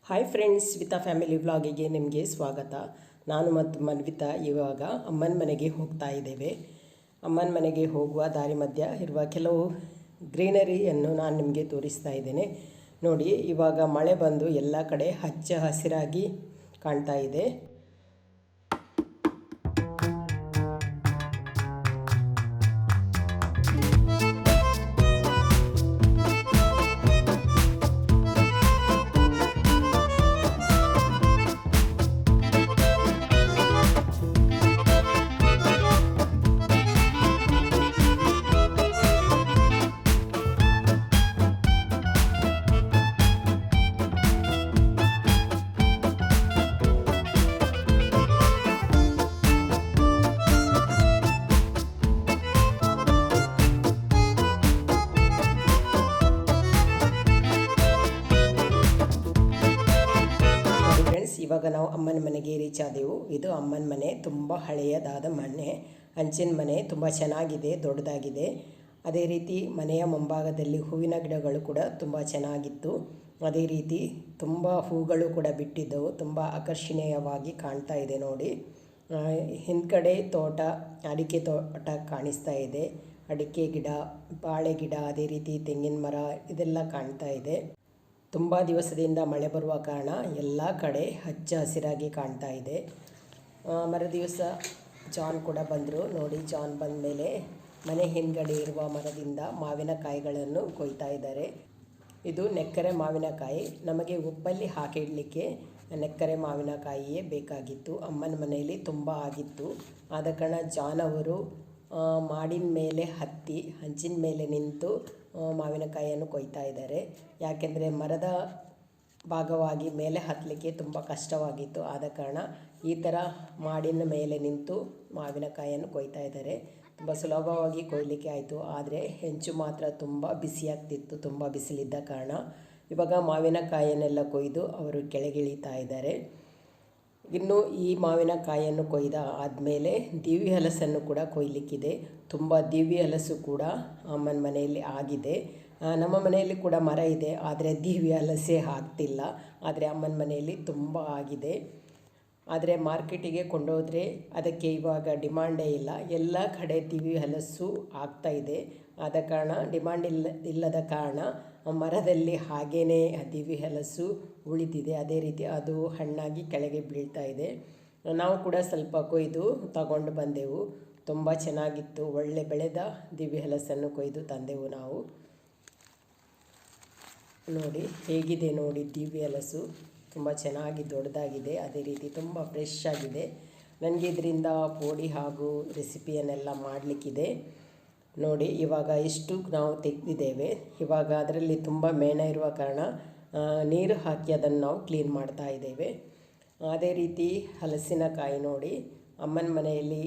Hi friends, ವಿತಾ family ವ್ಲಾಗಿಗೆ ನಿಮಗೆ ಸ್ವಾಗತ. ನಾನು ಮತ್ತು ಮನ್ವಿತಾ ಇವಾಗ ಅಮ್ಮನ ಮನೆಗೆ ಹೋಗ್ತಾ ಇದ್ದೇವೆ. ಅಮ್ಮನ ಮನೆಗೆ ಹೋಗುವ ದಾರಿ ಮಧ್ಯ ಇರುವ ಕೆಲವು ಗ್ರೀನರಿಯನ್ನು ನಾನು ನಿಮಗೆ ತೋರಿಸ್ತಾ ಇದ್ದೇನೆ. ನೋಡಿ, ಇವಾಗ ಮಳೆ ಬಂದು ಎಲ್ಲ ಕಡೆ ಹಚ್ಚ ಹಸಿರಾಗಿ ಕಾಣ್ತಾ ಇದೆ. ಇವಾಗ ನಾವು ಅಮ್ಮನ ಮನೆಗೆ ರೀಚ್ ಆದೆವು. ಇದು ಅಮ್ಮನ ಮನೆ, ತುಂಬ ಹಳೆಯದಾದ ಮನೆ, ಹಂಚಿನ ಮನೆ, ತುಂಬ ಚೆನ್ನಾಗಿದೆ, ದೊಡ್ಡದಾಗಿದೆ. ಅದೇ ರೀತಿ ಮನೆಯ ಮುಂಭಾಗದಲ್ಲಿ ಹೂವಿನ ಗಿಡಗಳು ಕೂಡ ತುಂಬ ಚೆನ್ನಾಗಿತ್ತು. ಅದೇ ರೀತಿ ತುಂಬ ಹೂಗಳು ಕೂಡ ಬಿಟ್ಟಿದ್ದವು, ತುಂಬ ಆಕರ್ಷಣೀಯವಾಗಿ ಕಾಣ್ತಾ ಇದೆ. ನೋಡಿ, ಹಿಂದ್ಗಡೆ ತೋಟ, ಅಡಿಕೆ ತೋಟ ಕಾಣಿಸ್ತಾ ಇದೆ. ಅಡಿಕೆ ಗಿಡ, ಬಾಳೆ ಗಿಡ, ಅದೇ ರೀತಿ ತೆಂಗಿನ ಮರ ಇದೆಲ್ಲ ಕಾಣ್ತಾ ಇದೆ. ತುಂಬ ದಿವಸದಿಂದ ಮಳೆ ಬರುವ ಕಾರಣ ಎಲ್ಲ ಕಡೆ ಹಚ್ಚ ಹಸಿರಾಗಿ ಕಾಣ್ತಾ ಇದೆ. ಮರುದಿವಸ ಜಾನ್ ಕೂಡ ಬಂದರು. ನೋಡಿ, ಜಾನ್ ಬಂದ ಮೇಲೆ ಮನೆ ಹಿಂದ್ಗಡೆ ಇರುವ ಮರದಿಂದ ಮಾವಿನಕಾಯಿಗಳನ್ನು ಕೊಯ್ತಾ ಇದ್ದಾರೆ. ಇದು ನೆಕ್ಕರೆ ಮಾವಿನಕಾಯಿ. ನಮಗೆ ಉಪ್ಪಲ್ಲಿ ಹಾಕಿಡಲಿಕ್ಕೆ ನೆಕ್ಕರೆ ಮಾವಿನಕಾಯಿಯೇ ಬೇಕಾಗಿತ್ತು. ಅಮ್ಮನ ಮನೆಯಲ್ಲಿ ತುಂಬ ಆಗಿತ್ತು. ಆದ ಕಾರಣ ಜಾನ್ ಅವರು ಮಾಡಿನ ಮೇಲೆ ಹತ್ತಿ ಹಂಚಿನ ಮೇಲೆ ನಿಂತು ಮಾವಿನಕಾಯಿಯನ್ನು ಕೊಯ್ತಾ ಇದ್ದಾರೆ. ಯಾಕೆಂದರೆ ಮರದ ಭಾಗವಾಗಿ ಮೇಲೆ ಹತ್ತಲಿಕ್ಕೆ ತುಂಬ ಕಷ್ಟವಾಗಿತ್ತು. ಆದ ಕಾರಣ ಈ ಥರ ಮಾಡಿನ ಮೇಲೆ ನಿಂತು ಮಾವಿನಕಾಯಿಯನ್ನು ಕೊಯ್ತಾ ಇದ್ದಾರೆ. ತುಂಬ ಸುಲಭವಾಗಿ ಕೊಯ್ಲಿಕ್ಕೆ ಆಯಿತು. ಆದರೆ ಹೆಂಚು ಮಾತ್ರ ತುಂಬ ಬಿಸಿಯಾಗ್ತಿತ್ತು, ತುಂಬ ಬಿಸಿಲಿದ್ದ ಕಾರಣ. ಇವಾಗ ಮಾವಿನಕಾಯಿಯನ್ನೆಲ್ಲ ಕೊಯ್ದು ಅವರು ಕೆಳಗಿಳಿತಾ ಇದ್ದಾರೆ. ಇನ್ನು ಈ ಮಾವಿನಕಾಯಿಯನ್ನು ಕೊಯ್ದ ಆದಮೇಲೆ ದಿವ್ಯ ಹಲಸನ್ನು ಕೂಡ ಕೊಯ್ಲಿಕ್ಕಿದೆ. ತುಂಬ ದಿವ್ಯ ಹಲಸು ಕೂಡ ಅಮ್ಮನ ಮನೆಯಲ್ಲಿ ಆಗಿದೆ. ನಮ್ಮ ಮನೆಯಲ್ಲಿ ಕೂಡ ಮರ ಇದೆ, ಆದರೆ ದಿವ್ಯ ಹಲಸೇ ಆಗ್ತಿಲ್ಲ. ಆದರೆ ಅಮ್ಮನ ಮನೆಯಲ್ಲಿ ತುಂಬ ಆಗಿದೆ. ಆದರೆ ಮಾರ್ಕೆಟಿಗೆ ಕೊಂಡೋದ್ರೆ ಅದಕ್ಕೆ ಇವಾಗ ಡಿಮಾಂಡೇ ಇಲ್ಲ. ಎಲ್ಲ ಕಡೆ ದಿವ್ಯ ಹಲಸು ಆಗ್ತಾಯಿದೆ. ಆದ ಕಾರಣ ಡಿಮಾಂಡ್ ಇಲ್ಲದ ಕಾರಣ ಮರದಲ್ಲಿ ಹಾಗೇ ದಿವ್ಯ ಹಲಸು ಉಳಿದಿದೆ. ಅದೇ ರೀತಿ ಅದು ಹಣ್ಣಾಗಿ ಕೆಳಗೆ ಬೀಳ್ತಾ ಇದೆ. ನಾವು ಕೂಡ ಸ್ವಲ್ಪ ಕೊಯ್ದು ತಗೊಂಡು ಬಂದೆವು. ತುಂಬ ಚೆನ್ನಾಗಿತ್ತು. ಒಳ್ಳೆ ಬೆಳೆದ ದಿವ್ಯ ಹಲಸನ್ನು ಕೊಯ್ದು ತಂದೆವು ನಾವು. ನೋಡಿ ಹೇಗಿದೆ, ನೋಡಿ ದಿವ್ಯ ಹಲಸು ತುಂಬ ಚೆನ್ನಾಗಿ ದೊಡ್ಡದಾಗಿದೆ. ಅದೇ ರೀತಿ ತುಂಬ ಫ್ರೆಶ್ ಆಗಿದೆ. ನನಗೆ ಇದರಿಂದ ಪೋಡಿ ಹಾಗೂ ರೆಸಿಪಿಯನ್ನೆಲ್ಲ ಮಾಡಲಿಕ್ಕಿದೆ. ನೋಡಿ, ಇವಾಗ ಇಷ್ಟು ನಾವು ತೆಗೆದಿದ್ದೇವೆ. ಇವಾಗ ಅದರಲ್ಲಿ ತುಂಬ ಮೇಣ ಇರುವ ಕಾರಣ ನೀರು ಹಾಕಿ ಅದನ್ನು ನಾವು ಕ್ಲೀನ್ ಮಾಡ್ತಾ ಇದ್ದೇವೆ. ಅದೇ ರೀತಿ ಹಲಸಿನಕಾಯಿ ನೋಡಿ, ಅಮ್ಮನ ಮನೆಯಲ್ಲಿ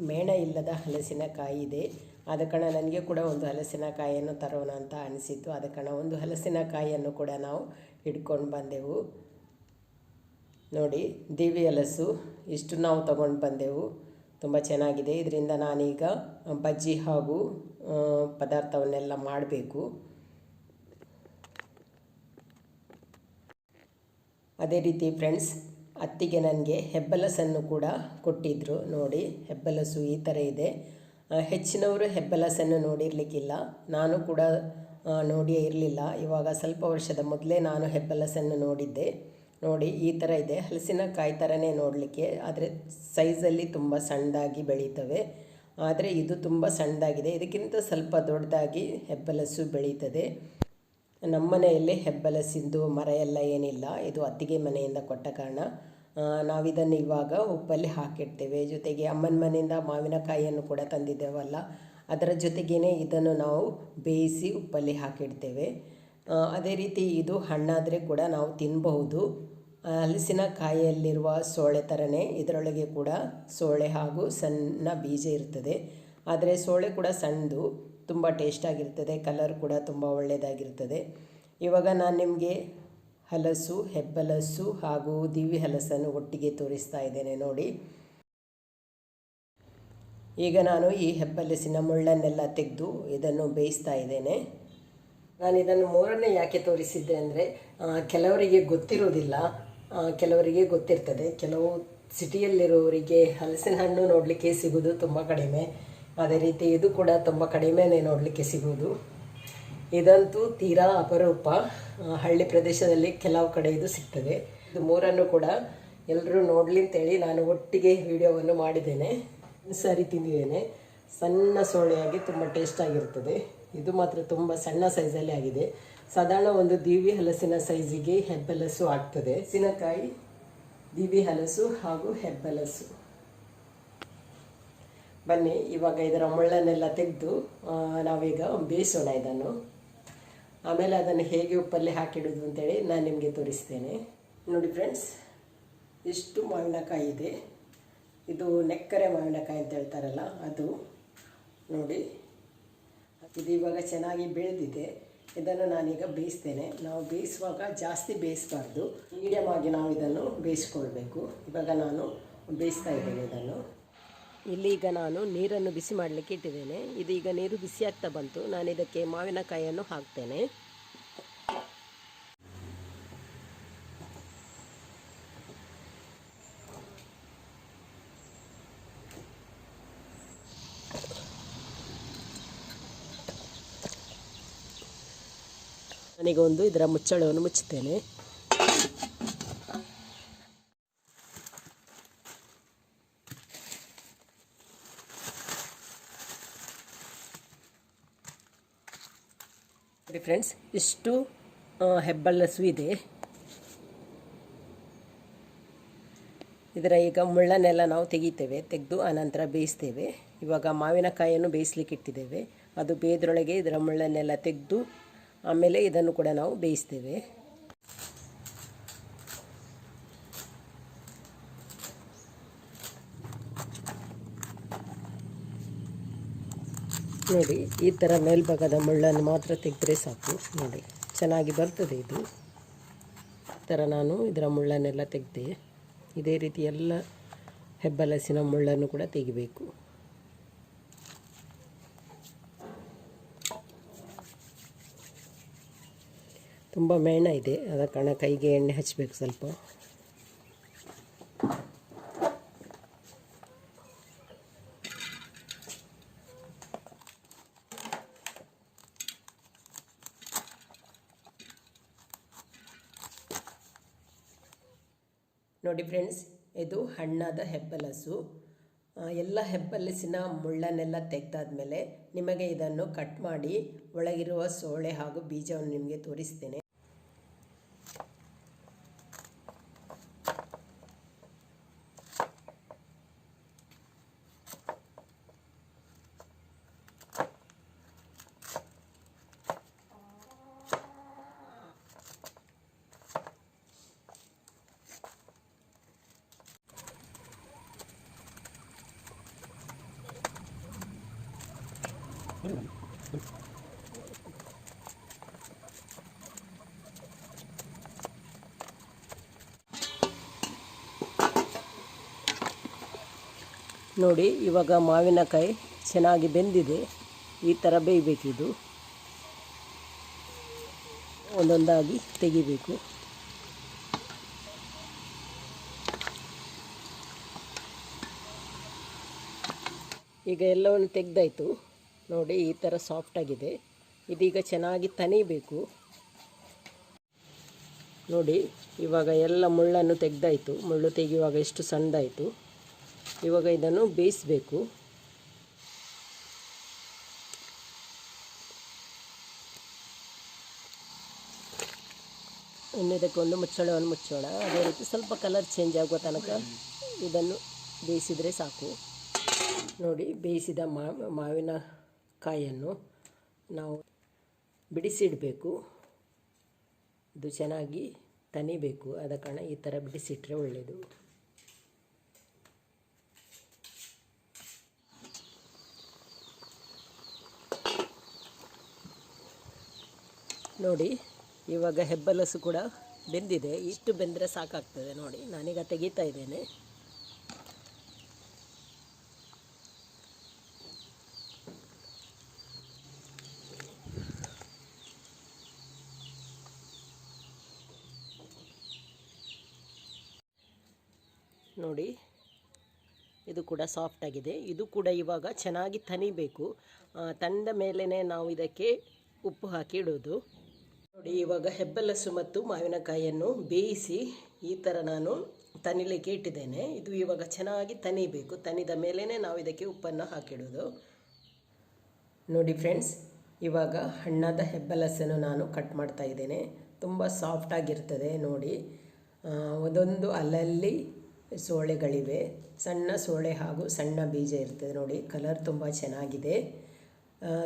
ಮೇಣ ಇಲ್ಲದ ಹಲಸಿನಕಾಯಿ ಇದೆ. ಆದ ಕಾರಣ ನನಗೆ ಕೂಡ ಒಂದು ಹಲಸಿನಕಾಯಿಯನ್ನು ತರೋಣ ಅಂತ ಅನಿಸಿತ್ತು. ಆದ ಕಾರಣ ಒಂದು ಹಲಸಿನಕಾಯಿಯನ್ನು ಕೂಡ ನಾವು ಹಿಡ್ಕೊಂಡು ಬಂದೆವು. ನೋಡಿ, ದಿವ್ಯ ಹಲಸು ಇಷ್ಟು ನಾವು ತಗೊಂಡು ಬಂದೆವು. ತುಂಬ ಚೆನ್ನಾಗಿದೆ. ಇದರಿಂದ ನಾನೀಗ ಬಜ್ಜಿ ಹಾಗೂ ಪದಾರ್ಥವನ್ನೆಲ್ಲ ಮಾಡಬೇಕು. ಅದೇ ರೀತಿ ಫ್ರೆಂಡ್ಸ್, ಅತ್ತಿಗೆ ನನಗೆ ಹೆಬ್ಬಲಸನ್ನು ಕೂಡ ಕೊಟ್ಟಿದ್ದರು. ನೋಡಿ, ಹೆಬ್ಬಲಸು ಈ ಥರ ಇದೆ. ಹೆಚ್ಚಿನವರು ಹೆಬ್ಬಲಸನ್ನು ನೋಡಿರಲಿಕ್ಕಿಲ್ಲ. ನಾನು ಕೂಡ ನೋಡಿಯೇ ಇರಲಿಲ್ಲ. ಇವಾಗ ಸ್ವಲ್ಪ ವರ್ಷದ ಮೊದಲೇ ನಾನು ಹೆಬ್ಬಲಸನ್ನು ನೋಡಿದ್ದೆ. ನೋಡಿ, ಈ ಥರ ಇದೆ. ಹಲಸಿನಕಾಯಿ ಥರನೇ ನೋಡಲಿಕ್ಕೆ, ಆದರೆ ಸೈಜಲ್ಲಿ ತುಂಬ ಸಣ್ಣದಾಗಿ ಬೆಳೀತವೆ. ಆದರೆ ಇದು ತುಂಬ ಸಣ್ಣದಾಗಿದೆ. ಇದಕ್ಕಿಂತ ಸ್ವಲ್ಪ ದೊಡ್ಡದಾಗಿ ಹೆಬ್ಬಲಸು ಬೆಳೀತದೆ. ನಮ್ಮ ಮನೆಯಲ್ಲಿ ಹೆಬ್ಬಲಸಿಂದು ಮರ ಎಲ್ಲ ಏನಿಲ್ಲ. ಇದು ಅತ್ತಿಗೆ ಮನೆಯಿಂದ ಕೊಟ್ಟ ಕಾರಣ ನಾವಿದನ್ನು ಇವಾಗ ಉಪ್ಪಲ್ಲಿ ಹಾಕಿಡ್ತೇವೆ. ಜೊತೆಗೆ ಅಮ್ಮನ ಮನೆಯಿಂದ ಮಾವಿನಕಾಯಿಯನ್ನು ಕೂಡ ತಂದಿದ್ದೇವಲ್ಲ, ಅದರ ಜೊತೆಗೇ ಇದನ್ನು ನಾವು ಬೇಯಿಸಿ ಉಪ್ಪಲ್ಲಿ ಹಾಕಿಡ್ತೇವೆ. ಅದೇ ರೀತಿ ಇದು ಹಣ್ಣಾದರೆ ಕೂಡ ನಾವು ತಿನ್ನಬಹುದು. ಹಲಸಿನಕಾಯಿಯಲ್ಲಿರುವ ಸೋಳೆ ಥರನೇ ಇದರೊಳಗೆ ಕೂಡ ಸೋಳೆ ಹಾಗೂ ಸಣ್ಣ ಬೀಜ ಇರ್ತದೆ. ಆದರೆ ಸೋಳೆ ಕೂಡ ಸಣ್ಣದು, ತುಂಬ ಟೇಸ್ಟಾಗಿರ್ತದೆ. ಕಲರ್ ಕೂಡ ತುಂಬ ಒಳ್ಳೆಯದಾಗಿರ್ತದೆ. ಇವಾಗ ನಾನು ನಿಮಗೆ ಹಲಸು, ಹೆಬ್ಬಲಸು ಹಾಗೂ ದಿವ್ಯ ಹಲಸನ್ನು ಒಟ್ಟಿಗೆ ತೋರಿಸ್ತಾ ಇದ್ದೇನೆ. ನೋಡಿ, ಈಗ ನಾನು ಈ ಹೆಬ್ಬಲಸಿನ ಮುಳ್ಳನ್ನೆಲ್ಲ ತೆಗೆದು ಇದನ್ನು ಬೇಯಿಸ್ತಾ ಇದ್ದೇನೆ. ನಾನು ಇದನ್ನು ಮೂರನ್ನೇ ಯಾಕೆ ತೋರಿಸಿದ್ದೆ ಅಂದರೆ ಕೆಲವರಿಗೆ ಗೊತ್ತಿರೋದಿಲ್ಲ, ಕೆಲವರಿಗೆ ಗೊತ್ತಿರ್ತದೆ. ಕೆಲವು ಸಿಟಿಯಲ್ಲಿರುವವರಿಗೆ ಹಲಸಿನ ಹಣ್ಣು ನೋಡಲಿಕ್ಕೆ ಸಿಗೋದು ತುಂಬ ಕಡಿಮೆ. ಅದೇ ರೀತಿ ಇದು ಕೂಡ ತುಂಬ ಕಡಿಮೆನೇ ನೋಡಲಿಕ್ಕೆ ಸಿಗೋದು. ಇದಂತೂ ತೀರಾ ಅಪರೂಪ. ಹಳ್ಳಿ ಪ್ರದೇಶದಲ್ಲಿ ಕೆಲವು ಕಡೆ ಇದು ಸಿಗ್ತದೆ. ಇದು ಮೂರನ್ನು ಕೂಡ ಎಲ್ಲರೂ ನೋಡಲಿ ಅಂತೇಳಿ ನಾನು ಒಟ್ಟಿಗೆ ವಿಡಿಯೋವನ್ನು ಮಾಡಿದ್ದೇನೆ. ಸರಿ ತಿಂದಿದ್ದೇನೆ. ಸಣ್ಣ ಸೋಳೆಯಾಗಿ ತುಂಬ ಟೇಸ್ಟಾಗಿರ್ತದೆ. ಇದು ಮಾತ್ರ ತುಂಬ ಸಣ್ಣ ಸೈಜಲ್ಲಿ ಆಗಿದೆ. ಸಾಧಾರಣ ಒಂದು ದೀವಿ ಹಲಸಿನ ಸೈಜಿಗೆ ಹೆಬ್ಬಲಸು ಆಗ್ತದೆ. ಸಿನಕಾಯಿ, ದೀವಿ ಹಲಸು ಹಾಗೂ ಹೆಬ್ಬಲಸು. ಬನ್ನಿ ಇವಾಗ ಇದರ ಮುಳ್ಳನ್ನೆಲ್ಲ ತೆಗೆದು ನಾವೀಗ ಬೇಯಿಸೋಣ ಇದನ್ನು. ಆಮೇಲೆ ಅದನ್ನು ಹೇಗೆ ಉಪ್ಪಲ್ಲಿ ಹಾಕಿಡೋದು ಅಂತೇಳಿ ನಾನು ನಿಮಗೆ ತೋರಿಸ್ತೇನೆ. ನೋಡಿ ಫ್ರೆಂಡ್ಸ್, ಇಷ್ಟು ಮಾವಿನಕಾಯಿ ಇದೆ. ಇದು ನೆಕ್ಕರೆ ಮಾವಿನಕಾಯಿ ಅಂತ ಹೇಳ್ತಾರಲ್ಲ ಅದು. ನೋಡಿ, ಇದು ಇವಾಗ ಚೆನ್ನಾಗಿ ಬೆಳೆದಿದೆ. ಇದನ್ನು ನಾನೀಗ ಬೇಯಿಸ್ತೇನೆ. ನಾವು ಬೇಯಿಸುವಾಗ ಜಾಸ್ತಿ ಬೇಯಿಸಬಾರ್ದು, ಮೀಡಿಯಮ್ ಆಗಿ ನಾವು ಇದನ್ನು ಬೇಯಿಸ್ಕೊಳ್ಬೇಕು. ಇವಾಗ ನಾನು ಬೇಯಿಸ್ತಾ ಇದ್ದೇನೆ ಇದನ್ನು. ಇಲ್ಲಿ ಈಗ ನಾನು ನೀರನ್ನು ಬಿಸಿ ಮಾಡಲಿಕ್ಕೆ ಇಟ್ಟಿದ್ದೇನೆ. ಇದೀಗ ನೀರು ಬಿಸಿ ಆಗ್ತಾ ಬಂತು. ನಾನು ಇದಕ್ಕೆ ಮಾವಿನಕಾಯಿಯನ್ನು ಹಾಕ್ತೇನೆ. ನಾನೀಗ ಒಂದು ಇದರ ಮುಚ್ಚಳವನ್ನು ಮುಚ್ಚುತ್ತೇನೆ. ಫ್ರೆಂಡ್ಸ್, ಇಷ್ಟು ಹೆಬ್ಬಲಸು ಇದೆ. ಇದರ ಈಗ ಮುಳ್ಳನ್ನೆಲ್ಲ ನಾವು ತೆಗೆದು ಆನಂತರ ಬೇಯಿಸ್ತೇವೆ. ಇವಾಗ ಮಾವಿನಕಾಯಿಯನ್ನು ಬೇಯಿಸ್ಲಿಕ್ಕೆ ಇಟ್ಟಿದ್ದೇವೆ. ಅದು ಬೇಯ್ದ್ರೊಳಗೆ ಇದರ ಮುಳ್ಳನ್ನೆಲ್ಲ ತೆಗೆದು ಆಮೇಲೆ ಇದನ್ನು ಕೂಡ ನಾವು ಬೇಯಿಸ್ತೇವೆ. ನೋಡಿ, ಈ ಥರ ಮೇಲ್ಭಾಗದ ಮುಳ್ಳನ್ನು ಮಾತ್ರ ತೆಗೆದ್ರೆ ಸಾಕು. ನೋಡಿ, ಚೆನ್ನಾಗಿ ಬರ್ತದೆ ಇದು. ಈ ಥರ ನಾನು ಇದರ ಮುಳ್ಳನ್ನೆಲ್ಲ ತೆಗೆದೆ. ಇದೇ ರೀತಿ ಎಲ್ಲ ಹೆಬ್ಬಲಸಿನ ಮುಳ್ಳನ್ನು ಕೂಡ ತೆಗಿಬೇಕು. ತುಂಬ ಮೇಣ ಇದೆ, ಅದ ಕಾರಣ ಕೈಗೆ ಎಣ್ಣೆ ಹಚ್ಚಬೇಕು ಸ್ವಲ್ಪ. ನೋಡಿ ಫ್ರೆಂಡ್ಸ್, ಇದು ಹಣ್ಣಾದ ಹೆಬ್ಬಲಸು. ಎಲ್ಲ ಹೆಬ್ಬಲಸಿನ ಮುಳ್ಳನ್ನೆಲ್ಲ ತೆಗೆದಾದ್ಮೇಲೆ ನಿಮಗೆ ಇದನ್ನು ಕಟ್ ಮಾಡಿ ಒಳಗಿರುವ ಸೋಳೆ ಹಾಗೂ ಬೀಜವನ್ನು ನಿಮಗೆ ತೋರಿಸ್ತೇನೆ. ನೋಡಿ, ಇವಾಗ ಮಾವಿನಕಾಯಿ ಚೆನ್ನಾಗಿ ಬೆಂದಿದೆ. ಈ ಥರ ಬೇಯಬೇಕಿದು. ಒಂದೊಂದಾಗಿ ತೆಗಿಬೇಕು. ಈಗ ಎಲ್ಲವನ್ನು ತೆಗೆದಾಯಿತು. ನೋಡಿ, ಈ ಥರ ಸಾಫ್ಟಾಗಿದೆ. ಇದೀಗ ಚೆನ್ನಾಗಿ ತಣಿಬೇಕು. ನೋಡಿ, ಇವಾಗ ಎಲ್ಲ ಮುಳ್ಳನ್ನು ತೆಗೆದಾಯಿತು. ಮುಳ್ಳು ತೆಗೆಯುವಾಗ ಎಷ್ಟು ಸಣ್ಣದಾಯಿತು. ಇವಾಗ ಇದನ್ನು ಬೇಯಿಸಬೇಕು. ಇನ್ನಿದಕ್ಕೊಂದು ಮುಚ್ಚಳವನ್ನು ಮುಚ್ಚೋಣ. ಅದೇ ರೀತಿ ಸ್ವಲ್ಪ ಕಲರ್ ಚೇಂಜ್ ಆಗುವ ತನಕ ಇದನ್ನು ಬೇಯಿಸಿದರೆ ಸಾಕು. ನೋಡಿ, ಬೇಯಿಸಿದ ಮಾವಿನ ಕಾಯನ್ನು ನಾವು ಬಿಡಿಸಿಡಬೇಕು. ಇದು ಚೆನ್ನಾಗಿ ತಣಿಬೇಕು. ಆದ ಕಾರಣ ಈ ಥರ ಬಿಡಿಸಿಟ್ರೆ ಒಳ್ಳೆಯದು. ನೋಡಿ, ಇವಾಗ ಹೆಬ್ಬಲಸು ಕೂಡ ಬೆಂದಿದೆ. ಇಷ್ಟು ಬೆಂದರೆ ಸಾಕಾಗ್ತದೆ. ನೋಡಿ, ನಾನೀಗ ತೆಗಿತಾ ಇದ್ದೇನೆ. ನೋಡಿ, ಇದು ಕೂಡ ಸಾಫ್ಟ್ ಆಗಿದೆ. ಇದು ಕೂಡ ಇವಾಗ ಚೆನ್ನಾಗಿ ತಣಿಬೇಕು. ತಂದ ಮೇಲೇ ನಾವು ಇದಕ್ಕೆ ಉಪ್ಪು ಹಾಕಿ ಇಡೋದು. ನೋಡಿ, ಇವಾಗ ಹೆಬ್ಬಲಸು ಮತ್ತು ಮಾವಿನಕಾಯಿಯನ್ನು ಬೇಯಿಸಿ ಈ ಥರ ನಾನು ತಣಿಲಿಕ್ಕೆ ಇಟ್ಟಿದ್ದೇನೆ. ಇದು ಇವಾಗ ಚೆನ್ನಾಗಿ ತಣಿಬೇಕು. ತಣಿದ ಮೇಲೇ ನಾವು ಇದಕ್ಕೆ ಉಪ್ಪನ್ನು ಹಾಕಿಡೋದು. ನೋಡಿ ಫ್ರೆಂಡ್ಸ್, ಇವಾಗ ಹಣ್ಣಾದ ಹೆಬ್ಬಲಸನ್ನು ನಾನು ಕಟ್ ಮಾಡ್ತಾ ಇದ್ದೇನೆ. ತುಂಬ ಸಾಫ್ಟಾಗಿರ್ತದೆ ನೋಡಿ. ಒಂದೊಂದು ಅಲ್ಲಲ್ಲಿ ಸೋಳೆಗಳಿವೆ, ಸಣ್ಣ ಸೋಳೆ ಹಾಗೂ ಸಣ್ಣ ಬೀಜ ಇರ್ತದೆ ನೋಡಿ. ಕಲರ್ ತುಂಬ ಚೆನ್ನಾಗಿದೆ.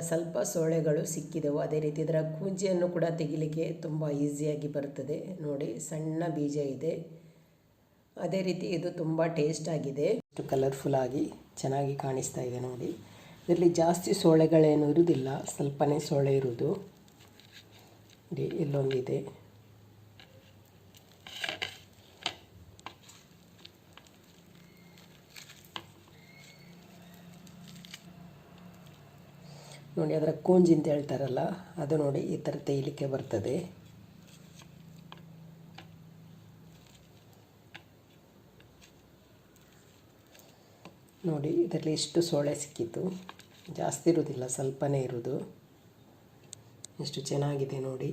ಸ್ವಲ್ಪ ಸೋಳೆಗಳು ಸಿಕ್ಕಿದೆವು. ಅದೇ ರೀತಿ ಇದರ ಕೂಂಜಿಯನ್ನು ಕೂಡ ತೆಗಿಲಿಕ್ಕೆ ತುಂಬ ಈಸಿಯಾಗಿ ಬರ್ತದೆ ನೋಡಿ. ಸಣ್ಣ ಬೀಜ ಇದೆ. ಅದೇ ರೀತಿ ಇದು ತುಂಬ ಟೇಸ್ಟ್ ಆಗಿದೆ. ಇಷ್ಟು ಕಲರ್ಫುಲ್ ಆಗಿ ಚೆನ್ನಾಗಿ ಕಾಣಿಸ್ತಾ ಇದೆ ನೋಡಿ. ಇದರಲ್ಲಿ ಜಾಸ್ತಿ ಸೋಳೆಗಳೇನು ಇರುವುದಿಲ್ಲ, ಸ್ವಲ್ಪನೇ ಸೋಳೆ ಇರುವುದು. ಇಲ್ಲೊಂದಿದೆ. ನೋಡಿ, ಅದರ ಕೂಂಜಿ ಅಂತ ಹೇಳ್ತಾರಲ್ಲ, ಅದು ನೋಡಿ ಈ ಥರ ತೇಯಲಿಕ್ಕೆ ಬರ್ತದೆ. ನೋಡಿ, ಇದರಲ್ಲಿ ಇಷ್ಟು ಸೋಳೆ ಸಿಕ್ಕಿತ್ತು. ಜಾಸ್ತಿ ಇರುವುದಿಲ್ಲ, ಸ್ವಲ್ಪನೇ ಇರುವುದು. ಎಷ್ಟು ಚೆನ್ನಾಗಿದೆ ನೋಡಿ.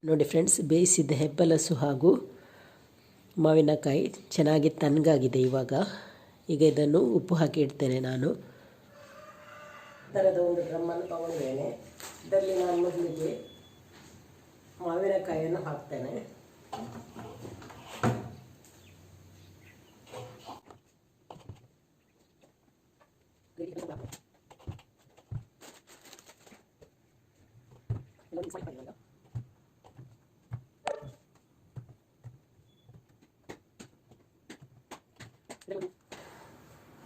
ನೋಡಿ ಫ್ರೆಂಡ್ಸ್, ಬೇಯಿಸಿದ ಹೆಬ್ಬಲಸು ಹಾಗೂ ಮಾವಿನಕಾಯಿ ಚೆನ್ನಾಗಿ ತಣ್ಣಗಾಗಿದೆ. ಈಗ ಇದನ್ನು ಉಪ್ಪು ಹಾಕಿ ಇಡ್ತೇನೆ ನಾನು. ಥರದ ಒಂದು ಡ್ರಮ್ಮನ್ನು ತಗೊಂಡಿದ್ದೇನೆ. ಇದರಲ್ಲಿ ನಾನು ಮೊದಲಿಗೆ ಮಾವಿನಕಾಯಿಯನ್ನು ಹಾಕ್ತೇನೆ.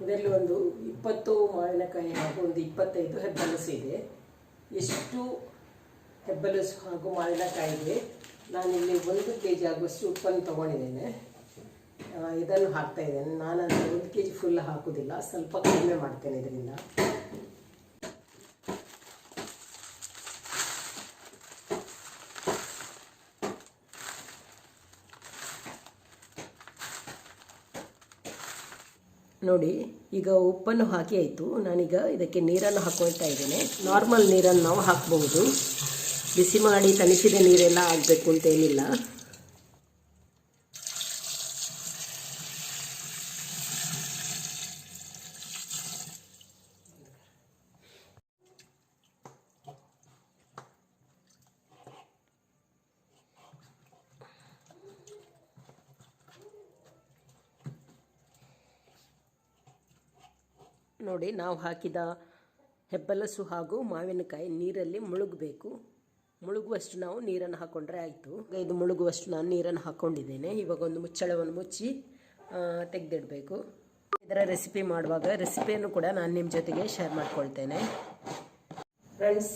ಇದರಲ್ಲಿ ಒಂದು 20 ಮಾವಿನಕಾಯಿ ಹಾಗೂ ಒಂದು 25 ಹೆಬ್ಬಲಸು ಇದೆ. ಎಷ್ಟು ಹೆಬ್ಬಲಸು ಹಾಗೂ ಮಾವಿನಕಾಯಿಗೆ ನಾನಿಲ್ಲಿ 1 kg ಆಗುವಷ್ಟು ಉಪ್ಪನ್ನು ತೊಗೊಂಡಿದ್ದೇನೆ. ಇದನ್ನು ಹಾಕ್ತಾ ಇದ್ದೇನೆ. ನಾನಂದರೆ 1 kg ಫುಲ್ ಹಾಕೋದಿಲ್ಲ, ಸ್ವಲ್ಪ ಕಡಿಮೆ ಮಾಡ್ತೇನೆ ಇದರಿಂದ. ನೋಡಿ, ಈಗ ಉಪ್ಪನ್ನು ಹಾಕಿ ಆಯಿತು. ನಾನೀಗ ಇದಕ್ಕೆ ನೀರನ್ನು ಹಾಕ್ಕೊಳ್ತಾ ಇದ್ದೇನೆ. ನಾರ್ಮಲ್ ನೀರನ್ನು ನಾವು ಹಾಕ್ಬಹುದು. ಬಿಸಿ ಮಾಡಿ ತಣಿಸಿದ ನೀರೆಲ್ಲ ಆಗಬೇಕು ಅಂತ ಏನಿಲ್ಲ. ನೋಡಿ, ನಾವು ಹಾಕಿದ ಹೆಬ್ಬಲಸು ಹಾಗೂ ಮಾವಿನಕಾಯಿ ನೀರಲ್ಲಿ ಮುಳುಗಬೇಕು. ಮುಳುಗುವಷ್ಟು ನಾವು ನೀರನ್ನು ಹಾಕ್ಕೊಂಡ್ರೆ ಆಯಿತು. ಇದು ಮುಳುಗುವಷ್ಟು ನಾನು ನೀರನ್ನು ಹಾಕ್ಕೊಂಡಿದ್ದೇನೆ. ಇವಾಗ ಒಂದು ಮುಚ್ಚಳವನ್ನು ಮುಚ್ಚಿ ತೆಗೆದಿಡಬೇಕು. ಇದರ ರೆಸಿಪಿ ಮಾಡುವಾಗ ರೆಸಿಪಿಯನ್ನು ಕೂಡ ನಾನು ನಿಮ್ಮ ಜೊತೆಗೆ ಶೇರ್ ಮಾಡ್ಕೊಳ್ತೇನೆ. ಫ್ರೆಂಡ್ಸ್,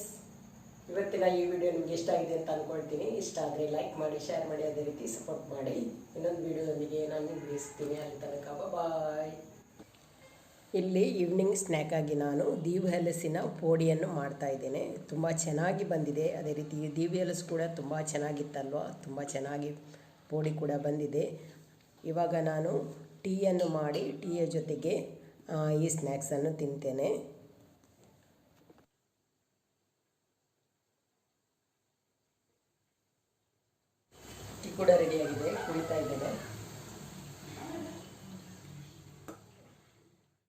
ಇವತ್ತಿನ ಈ ವಿಡಿಯೋ ನಿಮಗೆ ಇಷ್ಟ ಆಗಿದೆ ಅಂತ ಅಂದ್ಕೊಳ್ತೀನಿ. ಇಷ್ಟ ಆದರೆ ಲೈಕ್ ಮಾಡಿ, ಶೇರ್ ಮಾಡಿ, ಅದೇ ರೀತಿ ಸಪೋರ್ಟ್ ಮಾಡಿ. ಇನ್ನೊಂದು ವಿಡಿಯೋದೊಂದಿಗೆ ನಾನು ನಿಲ್ಲಿಸ್ತೀನಿ. ಅಲ್ಲಿ ತನಕ ಬಾಯ್. ಇಲ್ಲಿ ಈವ್ನಿಂಗ್ ಸ್ನ್ಯಾಕ್ ಆಗಿ ನಾನು ದೀವು ಹಲಸಿನ ಪೋಡಿಯನ್ನು ಮಾಡ್ತಾ ಇದ್ದೇನೆ. ತುಂಬ ಚೆನ್ನಾಗಿ ಬಂದಿದೆ. ಅದೇ ರೀತಿ ದೀವು ಹಲಸು ಕೂಡ ತುಂಬ ಚೆನ್ನಾಗಿತ್ತಲ್ವ, ತುಂಬ ಚೆನ್ನಾಗಿ ಪೋಡಿ ಕೂಡ ಬಂದಿದೆ. ಇವಾಗ ನಾನು ಟೀಯನ್ನು ಮಾಡಿ ಟೀಯ ಜೊತೆಗೆ ಈ ಸ್ನ್ಯಾಕ್ಸನ್ನು ತಿಂತೇನೆ. ಟೀ ಕೂಡ ರೆಡಿಯಾಗಿದೆ, ಕುಡಿತಾ ಇದ್ದೇನೆ.